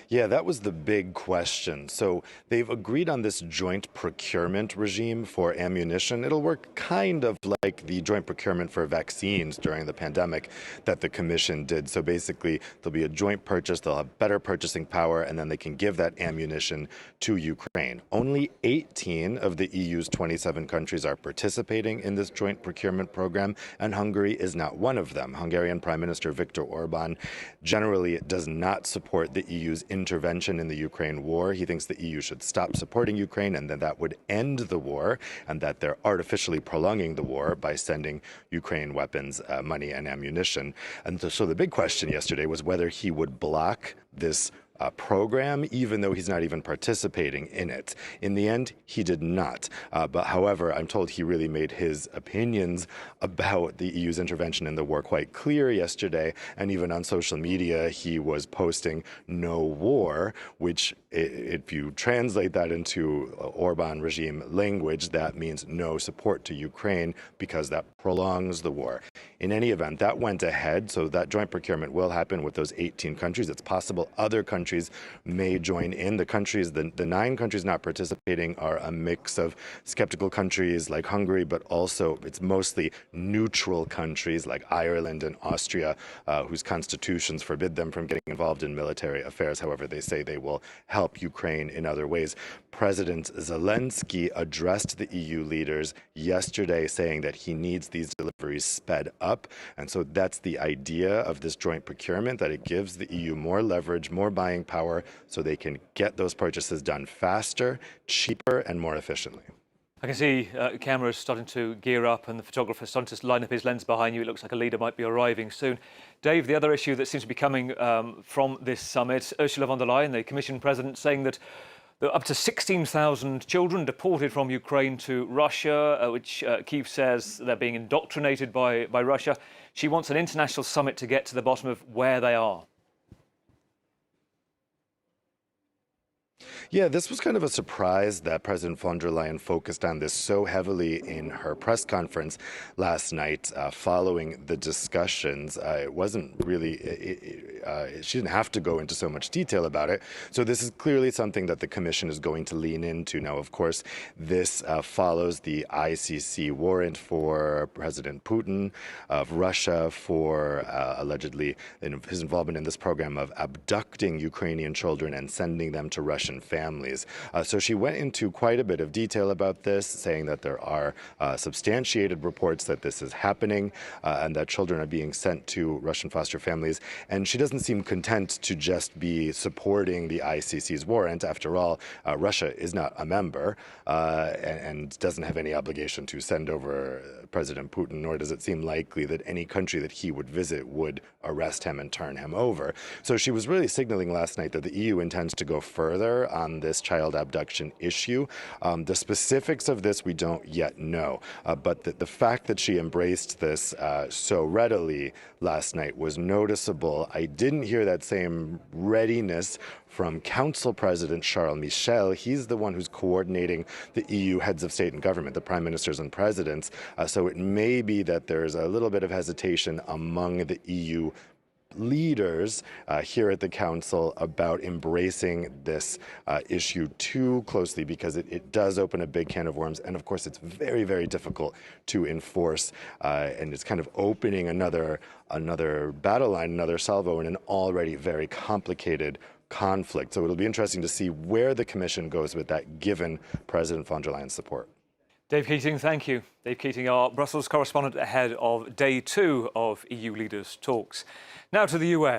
Yeah, that was the big question. So they've agreed on this joint procurement regime for ammunition. It'll work kind of like the joint procurement for vaccines during the pandemic that the Commission did. So basically, there'll be a joint purchase, they'll have better purchasing power, and then they can give that ammunition to Ukraine. Only 18 of the EU's 27 countries are participating in this joint procurement program, and Hungary is not one of them. Hungarian Prime Minister Viktor Orban generally does not support the EU's intervention in the Ukraine war. He thinks the EU should stop supporting Ukraine and that would end the war, and that they're artificially prolonging the war by sending Ukraine weapons, money, and ammunition. And so the big question yesterday was whether he would block this program, even though he's not even participating in it. In the end, he did not. But however, I'm told he really made his opinions about the EU's intervention in the war quite clear yesterday. And even on social media, he was posting "no war," which, if you translate that into Orban regime language, that means no support to Ukraine because that prolongs the war. In any event, that went ahead, so that joint procurement will happen with those 18 countries. It's possible other countries may join in. The 9 countries not participating are a mix of skeptical countries like Hungary, but also it's mostly neutral countries like Ireland and Austria, whose constitutions forbid them from getting involved in military affairs. However, they say they will help Ukraine in other ways. President Zelensky addressed the EU leaders yesterday saying that he needs these deliveries sped up. And so that's the idea of this joint procurement, that it gives the EU more leverage, more buying power, so they can get those purchases done faster, cheaper, and more efficiently. I can see cameras starting to gear up and the photographer starting to line up his lens behind you. It looks like a leader might be arriving soon. Dave, the other issue that seems to be coming from this summit, Ursula von der Leyen, the Commission President, saying that there are up to 16,000 children deported from Ukraine to Russia, which Kyiv says they're being indoctrinated by Russia. She wants an international summit to get to the bottom of where they are. Yeah, this was kind of a surprise that President von der Leyen focused on this so heavily in her press conference last night following the discussions. It wasn't really, she didn't have to go into so much detail about it. So this is clearly something that the Commission is going to lean into. Now, of course, this follows the ICC warrant for President Putin of Russia for allegedly his involvement in this program of abducting Ukrainian children and sending them to Russian families. So she went into quite a bit of detail about this, saying that there are substantiated reports that this is happening and that children are being sent to Russian foster families. And she doesn't seem content to just be supporting the ICC's warrant. After all, Russia is not a member and doesn't have any obligation to send over President Putin, nor does it seem likely that any country that he would visit would arrest him and turn him over. So she was really signaling last night that the EU intends to go further on this child abduction issue. The specifics of this we don't yet know, but the fact that she embraced this so readily last night was noticeable. I didn't hear that same readiness from Council President Charles Michel. He's the one who's coordinating the EU heads of state and government, the prime ministers and presidents. So it may be that there's a little bit of hesitation among the EU leaders here at the Council about embracing this issue too closely, because it does open a big can of worms. And of course, it's very, very difficult to enforce. And it's kind of opening another battle line, another salvo in an already very complicated conflict. So it'll be interesting to see where the Commission goes with that, given President von der Leyen's support. Dave Keating, thank you. Dave Keating, our Brussels correspondent ahead of day 2 of EU leaders' talks. Now to the US.